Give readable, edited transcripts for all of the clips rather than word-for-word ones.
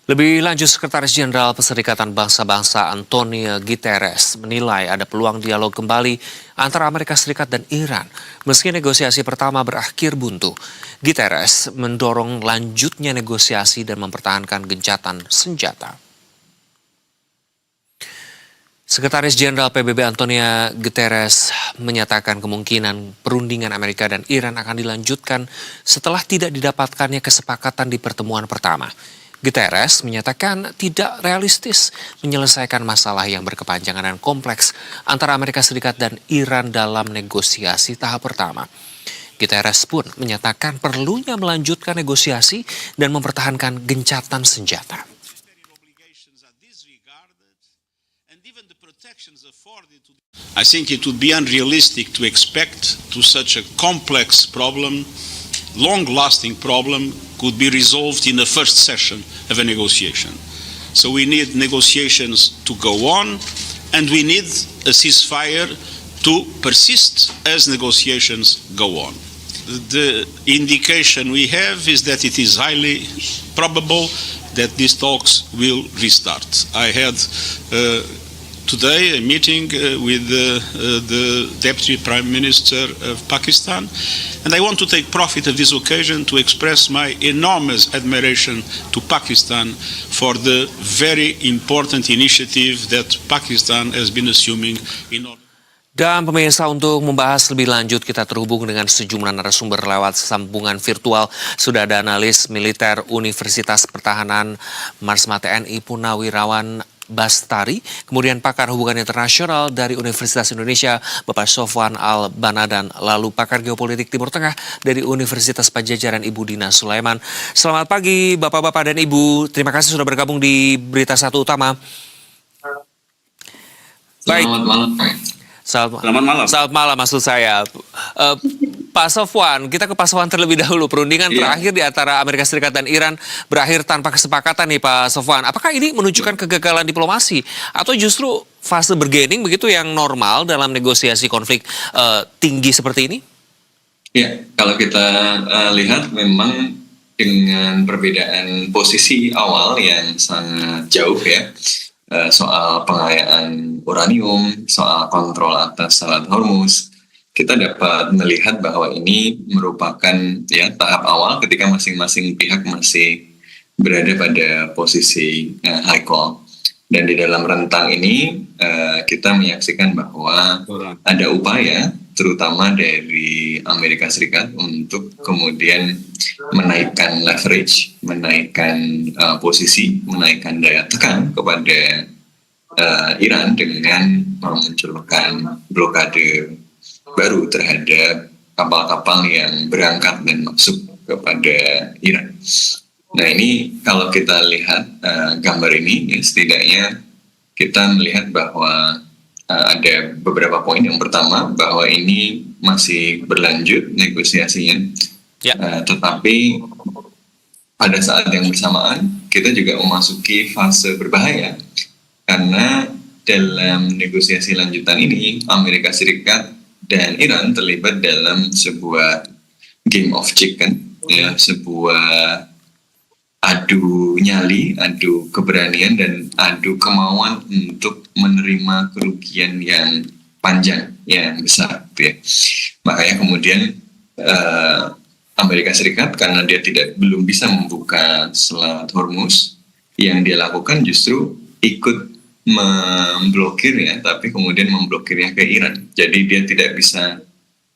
Lebih lanjut, Sekretaris Jenderal Perserikatan Bangsa-Bangsa Antonio Guterres menilai ada peluang dialog kembali antara Amerika Serikat dan Iran meski negosiasi pertama berakhir buntu. Guterres mendorong lanjutnya negosiasi dan mempertahankan gencatan senjata. Sekretaris Jenderal PBB Antonio Guterres menyatakan kemungkinan perundingan Amerika dan Iran akan dilanjutkan setelah tidak didapatkannya kesepakatan di pertemuan pertama. Guterres menyatakan tidak realistis menyelesaikan masalah yang berkepanjangan dan kompleks antara Amerika Serikat dan Iran dalam negosiasi tahap pertama. Guterres pun menyatakan perlunya melanjutkan negosiasi dan mempertahankan gencatan senjata. I think it would be unrealistic to expect to such a complex problem, long-lasting problem, could be resolved in the first session of a negotiation. So we need negotiations to go on, and we need a ceasefire to persist as negotiations go on. The indication we have is that it is highly probable that these talks will restart. I had today a meeting with the Deputy Prime Minister of Pakistan, and I want to take profit of this occasion to express my enormous admiration to Pakistan for the very important initiative that Pakistan has been assuming in order. Dan pemirsa, untuk membahas lebih lanjut kita terhubung dengan sejumlah narasumber lewat sambungan virtual. Sudah ada analis militer Universitas Pertahanan Marsma TNI Purnawirawan Bastari, kemudian pakar hubungan internasional dari Universitas Indonesia Bapak Sofwan Al-Bana, dan lalu pakar geopolitik Timur Tengah dari Universitas Padjadjaran Ibu Dina Sulaiman. Selamat pagi Bapak-bapak dan Ibu, terima kasih sudah bergabung di Berita Satu Utama. Baik. Selamat malam. Selamat malam maksud saya. Pak Sofwan, kita ke Pak Sofwan terlebih dahulu. Perundingan terakhir di antara Amerika Serikat dan Iran berakhir tanpa kesepakatan nih Pak Sofwan. Apakah ini menunjukkan kegagalan diplomasi atau justru fase bergening begitu yang normal dalam negosiasi konflik tinggi seperti ini? Ya, kalau kita lihat memang dengan perbedaan posisi awal yang sangat jauh ya, soal pengayaan uranium, soal kontrol atas Selat Hormuz, kita dapat melihat bahwa ini merupakan ya tahap awal ketika masing-masing pihak masih berada pada posisi high call. Dan di dalam rentang ini kita menyaksikan bahwa ada upaya terutama dari Amerika Serikat untuk kemudian menaikkan leverage, menaikkan posisi, menaikkan daya tekan kepada Iran dengan memunculkan blokade baru terhadap kapal-kapal yang berangkat dan masuk kepada Iran. Nah ini kalau kita lihat gambar ini, ya, setidaknya kita melihat bahwa ada beberapa poin. Yang pertama, bahwa ini masih berlanjut negosiasinya, tetapi pada saat yang bersamaan kita juga memasuki fase berbahaya, karena dalam negosiasi lanjutan ini Amerika Serikat dan Iran terlibat dalam sebuah game of chicken, ya, sebuah adu nyali, adu keberanian, dan adu kemauan untuk menerima kerugian yang panjang, yang besar, ya. Makanya kemudian Amerika Serikat, karena dia belum bisa membuka Selat Hormuz, yang dia lakukan justru ikut memblokir, ya, tapi kemudian memblokirnya ke Iran. Jadi dia tidak bisa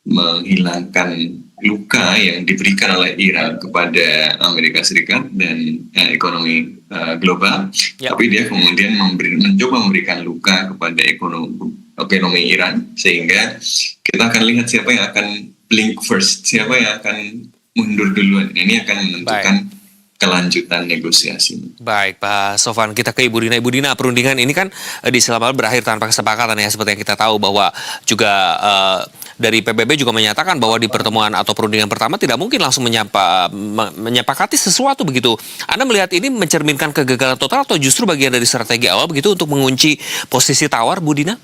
menghilangkan luka yang diberikan oleh Iran kepada Amerika Serikat dan ekonomi global, tapi dia kemudian mencoba memberikan luka kepada ekonomi Iran, sehingga kita akan lihat siapa yang akan blink first, siapa yang akan mundur duluan. Ini akan menentukan kelanjutan negosiasi. Baik Pak Sofwan, kita ke Ibu Dina. Ibu Dina, perundingan ini kan di Islamabad berakhir tanpa kesepakatan, ya, seperti yang kita tahu, bahwa juga dari PBB juga menyatakan bahwa di pertemuan atau perundingan pertama tidak mungkin langsung menyepakati sesuatu begitu. Anda melihat ini mencerminkan kegagalan total atau justru bagian dari strategi awal begitu untuk mengunci posisi tawar, Bu Dina?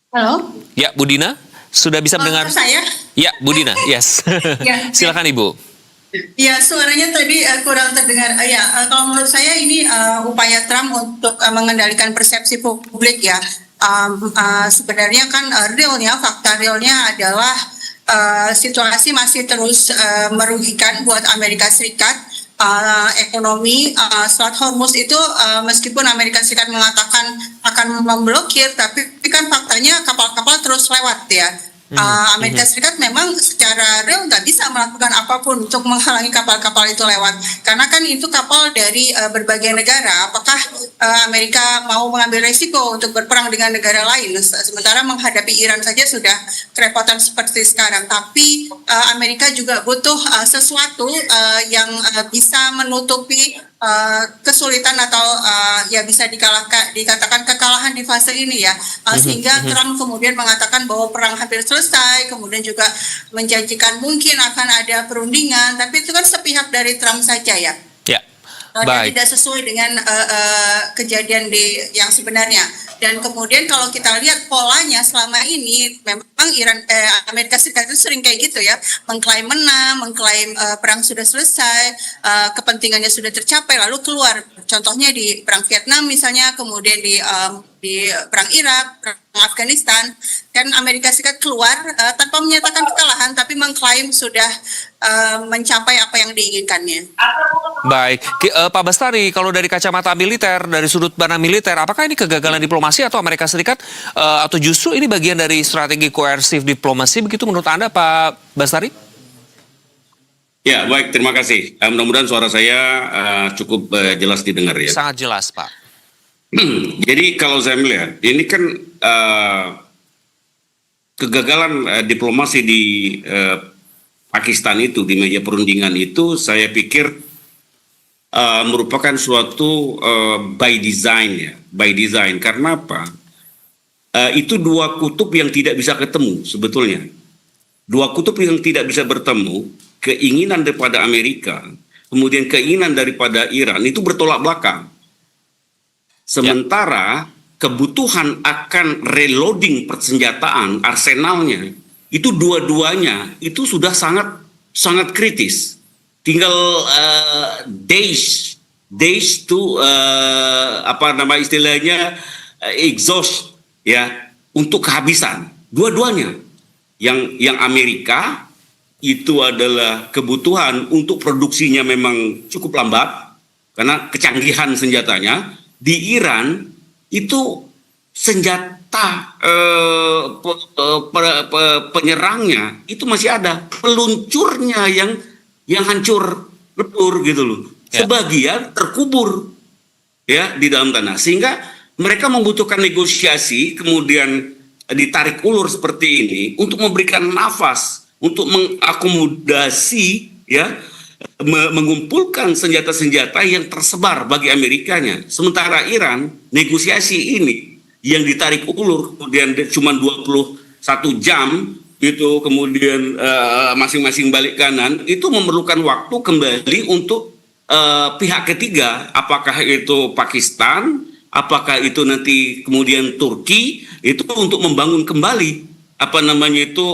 Halo? Ya, Bu Dina. Sudah bisa mendengar? Saya? Ya, Bu Dina, yes. Ya. Silakan Ibu. Ya, suaranya tadi kurang terdengar. Kalau menurut saya ini upaya Trump untuk mengendalikan persepsi publik ya. Sebenarnya kan fakta realnya adalah situasi masih terus merugikan buat Amerika Serikat. Ekonomi Selat Hormuz itu meskipun Amerika Serikat mengatakan akan memblokir, tapi kan faktanya kapal-kapal terus lewat ya. Amerika Serikat memang secara real nggak bisa melakukan apapun untuk menghalangi kapal-kapal itu lewat, karena kan itu kapal dari berbagai negara. Apakah Amerika mau mengambil resiko untuk berperang dengan negara lain, sementara menghadapi Iran saja sudah kerepotan seperti sekarang? Tapi Amerika juga butuh sesuatu yang bisa menutupi kesulitan atau ya bisa dikatakan kekalahan di fase ini ya, sehingga Trump kemudian mengatakan bahwa perang hampir selesai, kemudian juga menjanjikan mungkin akan ada perundingan, tapi itu kan sepihak dari Trump saja ya. Ya, Dan baik. tidak sesuai dengan kejadian yang sebenarnya. Dan kemudian kalau kita lihat polanya selama ini, memang Amerika Serikat itu sering kayak gitu ya, mengklaim menang, mengklaim perang sudah selesai, kepentingannya sudah tercapai, lalu keluar. Contohnya di perang Vietnam misalnya, kemudian di perang Irak, perang Afghanistan, kan Amerika Serikat keluar tanpa menyatakan kekalahan, tapi mengklaim sudah mencapai apa yang diinginkannya. Baik, Pak Bastari, kalau dari kacamata militer, dari sudut pandang militer, apakah ini kegagalan diplomasi atau Amerika Serikat atau justru ini bagian dari strategi koersif diplomasi begitu menurut Anda, Pak Bastari? Ya, baik, terima kasih. Mudah-mudahan suara saya cukup jelas didengar ya. Sangat jelas, Pak. Jadi kalau saya melihat, ini kan kegagalan diplomasi di Pakistan itu, di meja perundingan itu, saya pikir merupakan suatu by design ya, by design. Karena apa? Itu dua kutub yang tidak bisa ketemu sebetulnya. Dua kutub yang tidak bisa bertemu, keinginan daripada Amerika, kemudian keinginan daripada Iran itu bertolak belakang. Sementara kebutuhan akan reloading persenjataan, arsenalnya, itu dua-duanya itu sudah sangat kritis. Tinggal days to apa nama istilahnya exhaust ya, untuk kehabisan. Dua-duanya. Yang Amerika itu adalah kebutuhan untuk produksinya memang cukup lambat karena kecanggihan senjatanya. Di Iran itu senjata penyerangnya itu masih ada, peluncurnya yang hancur lebur gitu loh. Ya. Sebagian terkubur ya di dalam tanah, sehingga mereka membutuhkan negosiasi, kemudian ditarik ulur seperti ini untuk memberikan nafas, untuk mengakomodasi ya, mengumpulkan senjata-senjata yang tersebar bagi Amerikanya. Sementara Iran, negosiasi ini yang ditarik ulur, kemudian cuma 21 jam, itu kemudian masing-masing balik kanan, itu memerlukan waktu kembali untuk pihak ketiga, apakah itu Pakistan, apakah itu nanti kemudian Turki, itu untuk membangun kembali,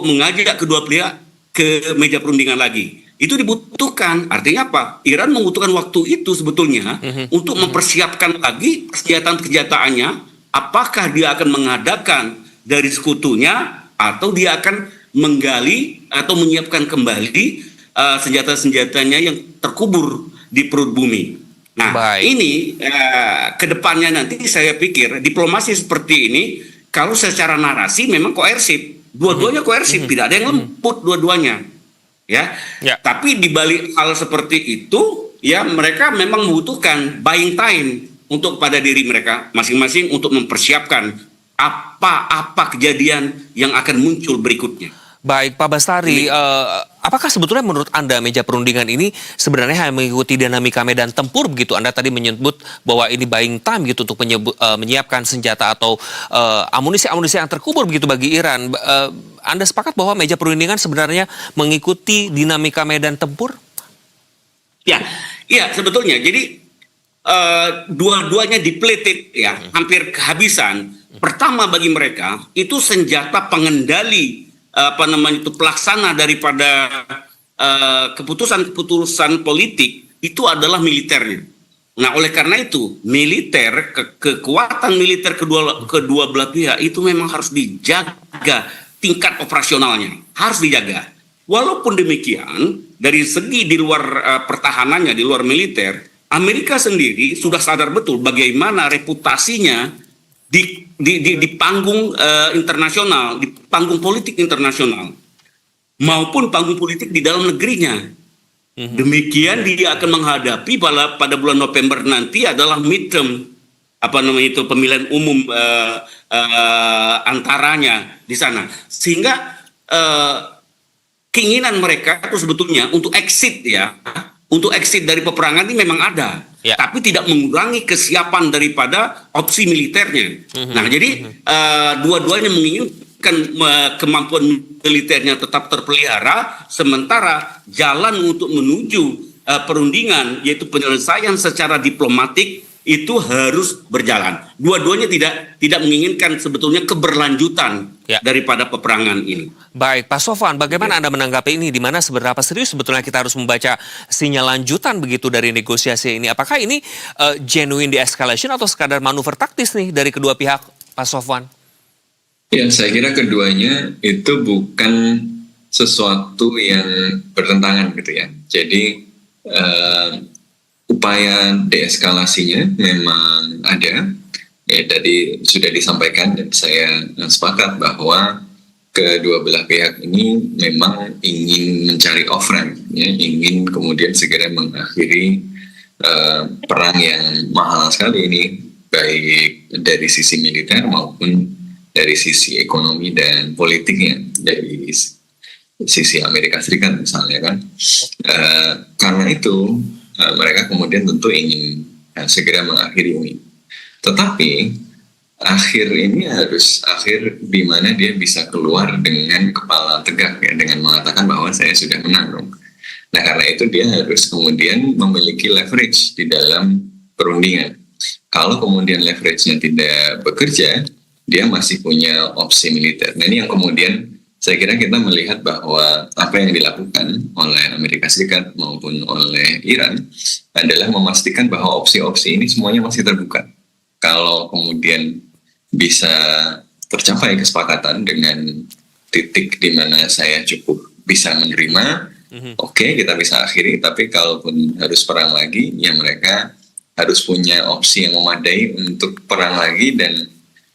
mengajak kedua pihak ke meja perundingan lagi. Itu dibutuhkan, artinya apa? Iran membutuhkan waktu itu sebetulnya untuk mempersiapkan lagi persenjataan-persenjataannya, apakah dia akan mengadakan dari sekutunya atau dia akan menggali atau menyiapkan kembali senjata-senjatanya yang terkubur di perut bumi. Nah, Baik. ini kedepannya nanti saya pikir diplomasi seperti ini kalau secara narasi memang koersif, dua-duanya koersif, tidak ada yang lembut dua-duanya. Ya. Tapi di balik hal seperti itu, ya mereka memang membutuhkan buying time untuk pada diri mereka masing-masing untuk mempersiapkan apa kejadian yang akan muncul berikutnya. Baik, Pak Bastari, apakah sebetulnya menurut Anda meja perundingan ini sebenarnya hanya mengikuti dinamika medan tempur begitu? Anda tadi menyebut bahwa ini buying time gitu untuk menyiapkan senjata atau amunisi-amunisi yang terkubur begitu bagi Iran. Anda sepakat bahwa meja perundingan sebenarnya mengikuti dinamika medan tempur? Ya, sebetulnya. Jadi dua-duanya depleted ya, hampir kehabisan. Pertama bagi mereka itu senjata pengendali pelaksana daripada keputusan-keputusan politik itu adalah militernya. Nah, oleh karena itu militer, kekuatan militer kedua belah pihak itu memang harus dijaga, tingkat operasionalnya harus dijaga. Walaupun demikian, dari segi di luar pertahanannya, di luar militer, Amerika sendiri sudah sadar betul bagaimana reputasinya di panggung internasional, di panggung politik internasional, maupun panggung politik di dalam negerinya. Demikian dia akan menghadapi pada bulan November nanti adalah midterm, pemilihan umum antaranya di sana. Sehingga keinginan mereka itu sebetulnya untuk exit dari peperangan ini memang ada, tapi tidak mengurangi kesiapan daripada opsi militernya. Nah, jadi dua-duanya menginginkan kemampuan militernya tetap terpelihara, sementara jalan untuk menuju perundingan, yaitu penyelesaian secara diplomatik, itu harus berjalan. Dua-duanya tidak menginginkan sebetulnya keberlanjutan daripada peperangan ini. Baik, Pak Sofwan, bagaimana Anda menanggapi ini? Di mana seberapa serius sebetulnya kita harus membaca sinyal lanjutan begitu dari negosiasi ini? Apakah ini genuine de-escalation atau sekadar manuver taktis nih dari kedua pihak, Pak Sofwan? Ya, saya kira keduanya itu bukan sesuatu yang bertentangan gitu ya. Jadi upaya deeskalasinya memang ada. Ya, tadi sudah disampaikan dan saya sepakat bahwa kedua belah pihak ini memang ingin mencari off-ramp, ya, ingin kemudian segera mengakhiri perang yang mahal sekali ini, baik dari sisi militer maupun dari sisi ekonomi dan politiknya, dari sisi Amerika Serikat misalnya kan. Karena itu mereka kemudian tentu ingin segera mengakhiri ini. Tetapi akhir ini harus akhir di mana dia bisa keluar dengan kepala tegak, ya, dengan mengatakan bahwa saya sudah menang. Nah, karena itu dia harus kemudian memiliki leverage di dalam perundingan. Kalau kemudian leverage-nya tidak bekerja, dia masih punya opsi militer. Nah, ini yang kemudian saya kira kita melihat bahwa apa yang dilakukan oleh Amerika Serikat maupun oleh Iran adalah memastikan bahwa opsi-opsi ini semuanya masih terbuka. Kalau kemudian bisa tercapai kesepakatan dengan titik di mana saya cukup bisa menerima, oke, kita bisa akhiri. Tapi kalaupun harus perang lagi, ya mereka harus punya opsi yang memadai untuk perang lagi, dan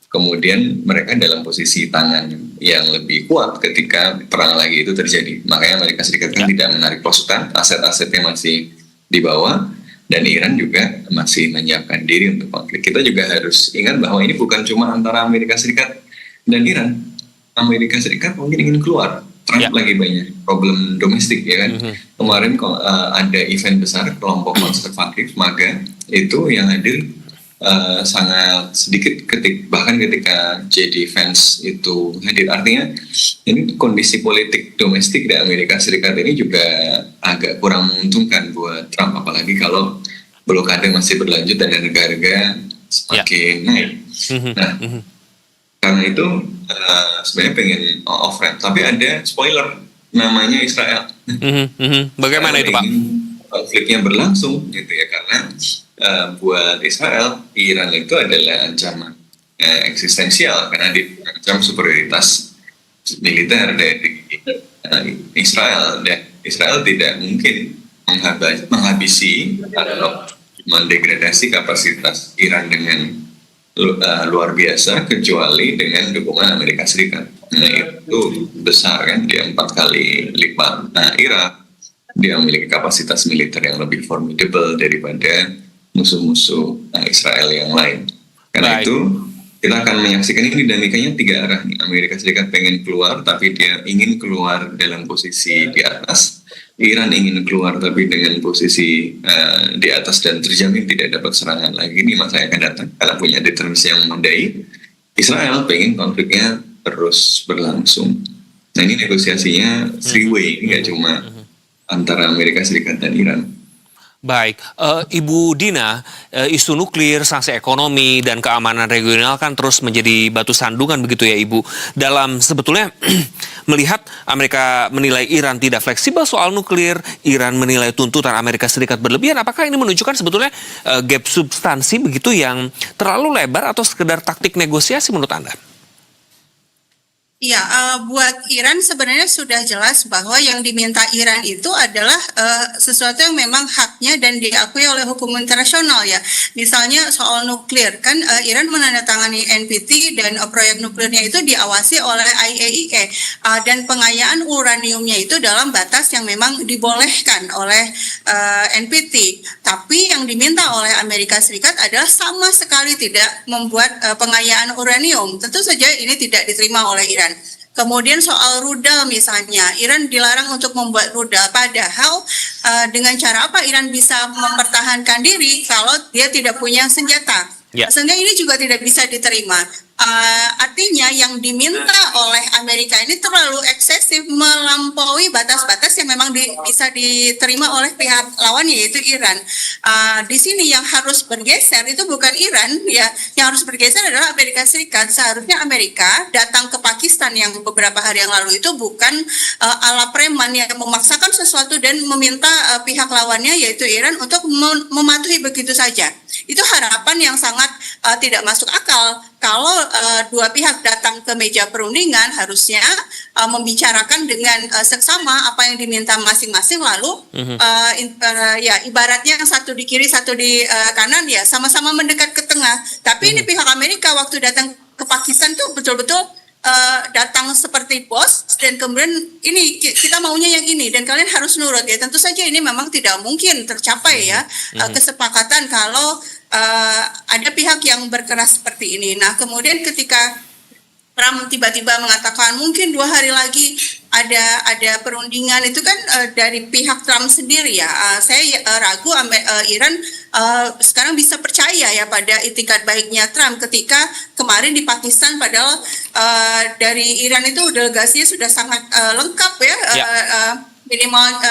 kemudian mereka dalam posisi tangan yang lebih kuat ketika perang lagi itu terjadi. Makanya Amerika Serikat kan tidak menarik pasukan, aset-asetnya masih dibawa, dan Iran juga masih menyiapkan diri untuk konflik. Kita juga harus ingat bahwa ini bukan cuma antara Amerika Serikat dan Iran. Amerika Serikat mungkin ingin keluar. Trump lagi banyak problem domestik, ya kan. Kemarin ada event besar kelompok konservatif MAGA itu yang hadir sangat sedikit, bahkan ketika JD Vance itu hadir. Artinya ini kondisi politik domestik di Amerika Serikat ini juga agak kurang menguntungkan buat Trump, apalagi kalau blokade masih berlanjut dan harga-harga semakin naik. Nah, karena itu sebenarnya pengen off-ramp, tapi ada spoiler, namanya Israel. Bagaimana itu, Pak? Konfliknya berlangsung gitu ya, karena buat Israel, Iran itu adalah ancaman eksistensial karena diancam superioritas militer dari Israel, dan Israel tidak mungkin menghabisi atau mendegradasi kapasitas Iran dengan luar biasa kecuali dengan dukungan Amerika Serikat. Nah, itu besar kan, dia 4 kali lipat. Nah, Irak dia memiliki kapasitas militer yang lebih formidable daripada musuh-musuh Israel yang lain. Karena itu kita akan menyaksikan ini dinamikanya 3 arah nih. Amerika Serikat pengen keluar tapi dia ingin keluar dalam posisi di atas. Iran ingin keluar tapi dengan posisi di atas dan terjamin tidak dapat serangan lagi di masa yang akan datang karena punya determinasi yang memadai. Israel pengen konfliknya terus berlangsung. Nah, ini negosiasinya three way, nggak cuma antara Amerika Serikat dan Iran. Baik, Ibu Dina, isu nuklir, sanksi ekonomi, dan keamanan regional kan terus menjadi batu sandungan begitu ya Ibu. Dalam sebetulnya melihat Amerika menilai Iran tidak fleksibel soal nuklir, Iran menilai tuntutan Amerika Serikat berlebihan, apakah ini menunjukkan sebetulnya gap substansi begitu yang terlalu lebar atau sekedar taktik negosiasi menurut Anda? Ya, buat Iran sebenarnya sudah jelas bahwa yang diminta Iran itu adalah sesuatu yang memang haknya dan diakui oleh hukum internasional ya. Misalnya soal nuklir, kan Iran menandatangani NPT dan proyek nuklirnya itu diawasi oleh IAEA dan pengayaan uraniumnya itu dalam batas yang memang dibolehkan oleh NPT. Tapi yang diminta oleh Amerika Serikat adalah sama sekali tidak membuat pengayaan uranium. Tentu saja ini tidak diterima oleh Iran. Kemudian soal rudal misalnya, Iran dilarang untuk membuat rudal, padahal dengan cara apa Iran bisa mempertahankan diri kalau dia tidak punya senjata? Ya. Sehingga ini juga tidak bisa diterima. Artinya yang diminta oleh Amerika ini terlalu eksesif, melampaui batas-batas yang memang bisa diterima oleh pihak lawan yaitu Iran. Di sini yang harus bergeser itu bukan Iran ya, yang harus bergeser adalah Amerika Serikat. Seharusnya Amerika datang ke Pakistan yang beberapa hari yang lalu itu bukan ala preman yang memaksakan sesuatu dan meminta pihak lawannya yaitu Iran untuk mematuhi begitu saja. Itu harapan yang sangat tidak masuk akal. Kalau dua pihak datang ke meja perundingan harusnya membicarakan dengan seksama apa yang diminta masing-masing, lalu ya ibaratnya satu di kiri satu di kanan ya sama-sama mendekat ke tengah. Tapi ini pihak Amerika waktu datang ke Pakistan tuh betul-betul datang seperti bos dan kemudian ini kita maunya yang ini dan kalian harus nurut ya. Tentu saja ini memang tidak mungkin tercapai ya kesepakatan kalau ada pihak yang berkeras seperti ini. Nah kemudian ketika Trump tiba-tiba mengatakan mungkin 2 hari lagi ada perundingan, itu kan dari pihak Trump sendiri ya. Saya ragu Iran sekarang bisa percaya ya pada itikat baiknya Trump ketika kemarin di Pakistan padahal dari Iran itu delegasinya sudah sangat lengkap ya.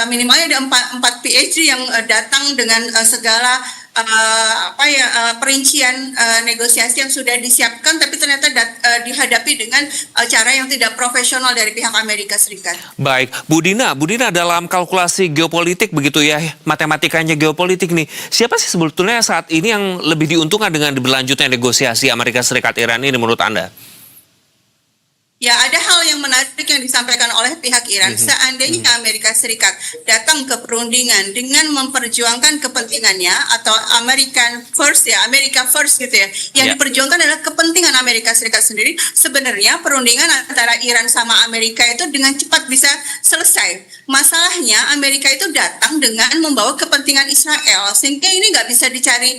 Minimalnya ada 4 PhD yang datang dengan segala perincian negosiasi yang sudah disiapkan, tapi ternyata dihadapi dengan cara yang tidak profesional dari pihak Amerika Serikat. Baik, Bu Dina dalam kalkulasi geopolitik begitu ya, matematikanya geopolitik nih, siapa sih sebetulnya saat ini yang lebih diuntungkan dengan berlanjutnya negosiasi Amerika Serikat Iran ini menurut Anda? Ya, ada hal yang menarik yang disampaikan oleh pihak Iran. Seandainya Amerika Serikat datang ke perundingan dengan memperjuangkan kepentingannya atau American first ya, America first gitu ya. Yang diperjuangkan adalah kepentingan Amerika Serikat sendiri. Sebenarnya perundingan antara Iran sama Amerika itu dengan cepat bisa selesai. Masalahnya Amerika itu datang dengan membawa kepentingan Israel, sehingga ini nggak bisa dicari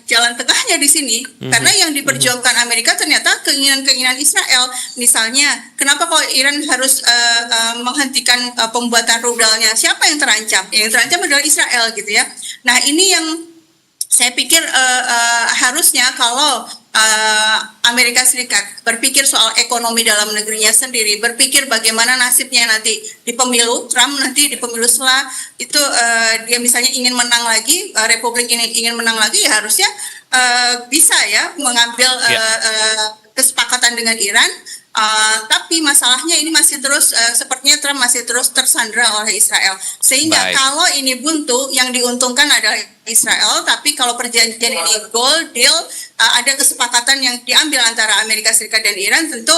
jalan tengahnya di sini. Karena yang diperjuangkan Amerika ternyata keinginan-keinginan Israel. Misalnya, kenapa kok Iran harus menghentikan pembuatan rudalnya? Siapa yang terancam? Yang terancam adalah Israel gitu ya. Nah ini yang saya pikir harusnya kalau Amerika Serikat berpikir soal ekonomi dalam negerinya sendiri, berpikir bagaimana nasibnya nanti di pemilu, Trump nanti di pemilu setelah itu dia misalnya ingin menang lagi, Republik ini ingin menang lagi, ya harusnya bisa ya mengambil kesepakatan dengan Iran. Tapi masalahnya ini masih terus sepertinya Trump masih terus tersandra oleh Israel, sehingga kalau ini buntu yang diuntungkan adalah Israel. Tapi kalau perjanjian ini goal deal, ada kesepakatan yang diambil antara Amerika Serikat dan Iran, tentu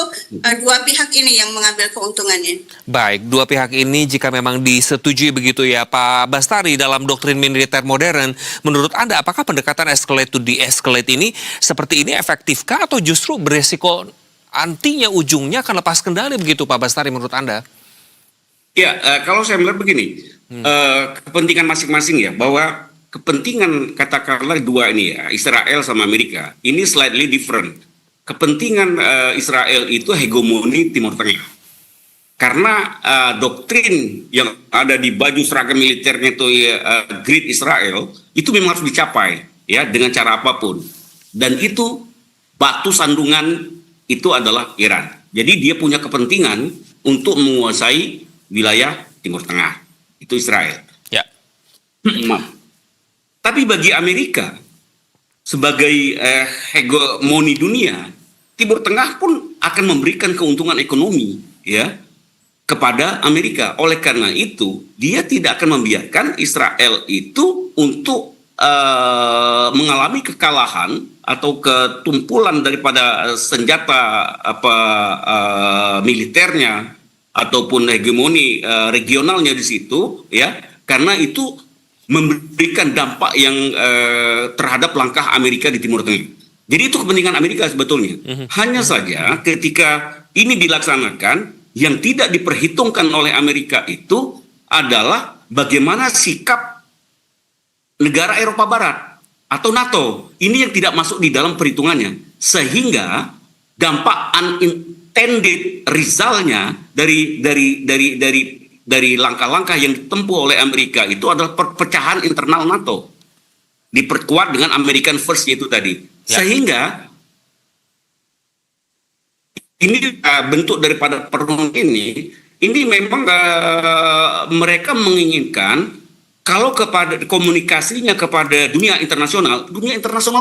dua pihak ini yang mengambil keuntungannya. Baik, dua pihak ini jika memang disetujui begitu ya Pak Bastari, dalam doktrin militer modern, menurut Anda apakah pendekatan escalate to de-escalate ini seperti ini efektifkah atau justru beresiko antinya ujungnya akan lepas kendali begitu Pak Bastari menurut Anda? Ya, kalau saya melihat begini, kepentingan masing-masing ya, bahwa kepentingan katakanlah dua ini ya, Israel sama Amerika, ini slightly different. Kepentingan Israel itu hegemoni Timur Tengah. Karena doktrin yang ada di baju seragam militernya itu Great Israel, itu memang harus dicapai ya dengan cara apapun. Dan itu batu sandungan itu adalah Iran. Jadi dia punya kepentingan untuk menguasai wilayah Timur Tengah. Itu Israel. Ya. Maaf. Tapi bagi Amerika sebagai hegemoni dunia, Timur Tengah pun akan memberikan keuntungan ekonomi ya kepada Amerika. Oleh karena itu, dia tidak akan membiarkan Israel itu untuk mengalami kekalahan atau ketumpulan daripada senjata militernya ataupun hegemoni regionalnya di situ ya, karena itu memberikan dampak yang terhadap langkah Amerika di Timur Tengah. Jadi itu kepentingan Amerika sebetulnya. Hanya saja ketika ini dilaksanakan, yang tidak diperhitungkan oleh Amerika itu adalah bagaimana sikap negara Eropa Barat atau NATO. Ini yang tidak masuk di dalam perhitungannya. Sehingga dampak unintended resultnya dari langkah-langkah yang ditempuh oleh Amerika itu adalah perpecahan internal NATO. Diperkuat dengan American First itu tadi. Ya. Sehingga ini bentuk daripada perang ini memang mereka menginginkan kalau kepada komunikasinya kepada dunia internasional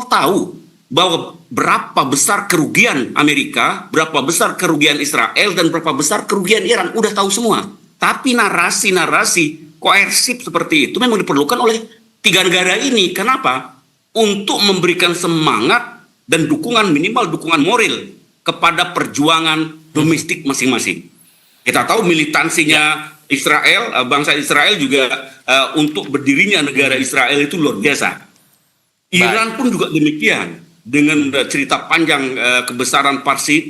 tahu bahwa berapa besar kerugian Amerika, berapa besar kerugian Israel, dan berapa besar kerugian Iran, udah tahu semua. Tapi narasi-narasi koersif seperti itu memang diperlukan oleh tiga negara ini. Kenapa? Untuk memberikan semangat dan minimal dukungan moral kepada perjuangan domestik masing-masing. Kita tahu militansinya Israel, bangsa Israel juga untuk berdirinya negara Israel itu luar biasa. Iran pun juga demikian, dengan cerita panjang kebesaran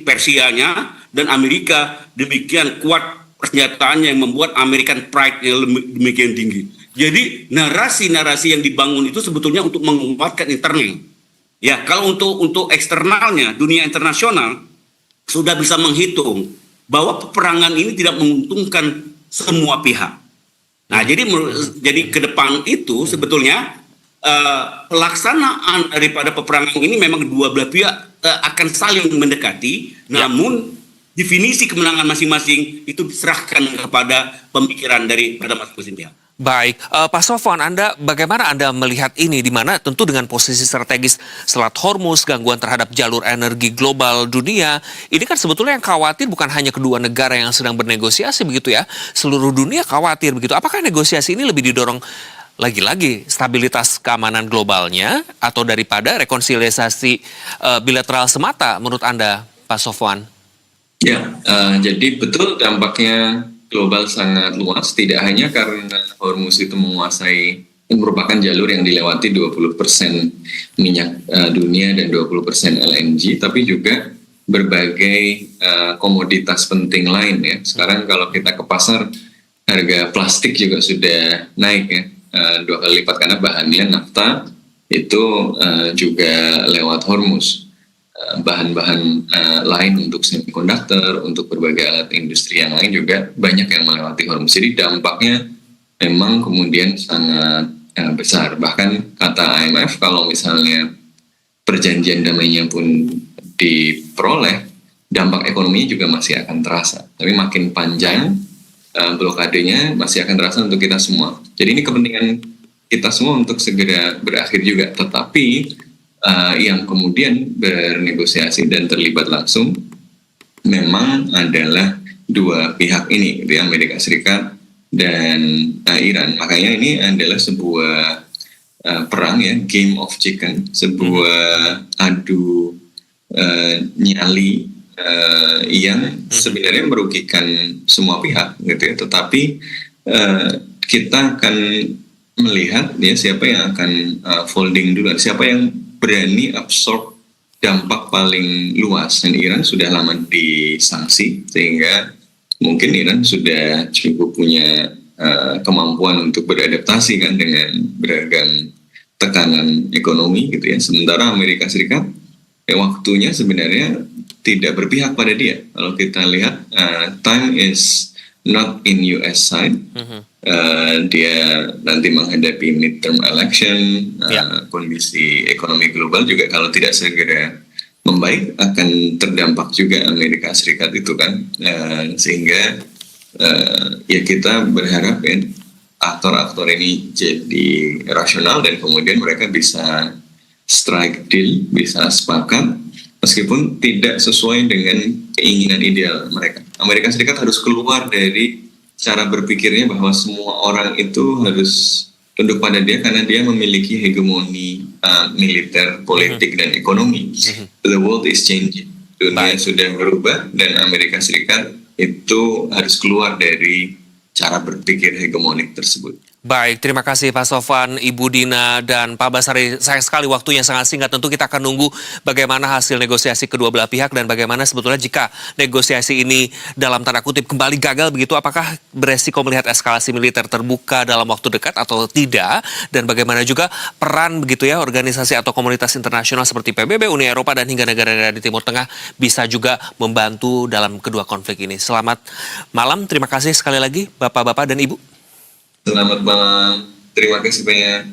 Persianya, dan Amerika demikian kuat persenjataannya yang membuat American Pride yang demikian tinggi. Jadi narasi-narasi yang dibangun itu sebetulnya untuk menguatkan internal. Ya, kalau untuk eksternalnya, dunia internasional sudah bisa menghitung bahwa peperangan ini tidak menguntungkan semua pihak. Nah, jadi ke depan itu sebetulnya pelaksanaan daripada peperangan ini memang dua belah pihak akan saling mendekati, namun definisi kemenangan masing-masing itu diserahkan kepada pemikiran daripada masing-masing pihak. Baik, Pak Sofwan, bagaimana Anda melihat ini, di mana tentu dengan posisi strategis Selat Hormuz, gangguan terhadap jalur energi global dunia, ini kan sebetulnya yang khawatir bukan hanya kedua negara yang sedang bernegosiasi begitu ya, seluruh dunia khawatir begitu. Apakah negosiasi ini lebih didorong lagi-lagi stabilitas keamanan globalnya atau daripada rekonsiliasi bilateral semata menurut Anda, Pak Sofwan? Ya, jadi betul dampaknya global sangat luas, tidak hanya karena Hormuz itu merupakan jalur yang dilewati 20% minyak dunia dan 20% LNG, tapi juga berbagai komoditas penting lain ya. Sekarang kalau kita ke pasar, harga plastik juga sudah naik ya, 2 kali lipat karena bahannya nafta itu juga lewat Hormuz. Bahan-bahan lain untuk semikonduktor, untuk berbagai alat industri yang lain juga banyak yang melewati Hormuz. Jadi dampaknya memang kemudian sangat besar. Bahkan kata IMF, kalau misalnya perjanjian damainya pun diperoleh, dampak ekonominya juga masih akan terasa. Tapi makin panjang blokadenya masih akan terasa untuk kita semua. Jadi ini kepentingan kita semua untuk segera berakhir juga. Tetapi yang kemudian bernegosiasi dan terlibat langsung memang adalah dua pihak ini, di Amerika Serikat dan Iran. Makanya ini adalah sebuah perang ya, game of chicken, sebuah adu nyali yang sebenarnya merugikan semua pihak gitu ya. Tetapi kita akan melihat ya siapa yang akan folding duluan, siapa yang berani absorb dampak paling luas. Dan Iran sudah lama disanksi, sehingga mungkin Iran sudah cukup punya kemampuan untuk beradaptasi kan dengan beragam tekanan ekonomi gitu ya. Sementara Amerika Serikat waktunya sebenarnya tidak berpihak pada dia. Kalau kita lihat time is not in US side. Dia nanti menghadapi midterm election, kondisi ekonomi global juga kalau tidak segera membaik akan terdampak juga Amerika Serikat itu kan, sehingga ya kita berharap ya aktor-aktor ini jadi rasional dan kemudian mereka bisa strike deal, bisa sepakat meskipun tidak sesuai dengan keinginan ideal mereka. Amerika Serikat harus keluar dari cara berpikirnya bahwa semua orang itu harus tunduk pada dia karena dia memiliki hegemoni militer, politik, dan ekonomi. The world is changing. Dunia sudah berubah dan Amerika Serikat itu harus keluar dari cara berpikir hegemonik tersebut. Baik, terima kasih Pak Sofwan, Ibu Dina, dan Pak Basari. Sayang sekali waktunya sangat singkat. Tentu kita akan nunggu bagaimana hasil negosiasi kedua belah pihak dan bagaimana sebetulnya jika negosiasi ini dalam tanda kutip kembali gagal begitu, apakah beresiko melihat eskalasi militer terbuka dalam waktu dekat atau tidak? Dan bagaimana juga peran begitu ya organisasi atau komunitas internasional seperti PBB, Uni Eropa, dan hingga negara-negara di Timur Tengah bisa juga membantu dalam kedua konflik ini. Selamat malam, terima kasih sekali lagi Bapak-Bapak dan Ibu. Selamat malam, terima kasih banyak.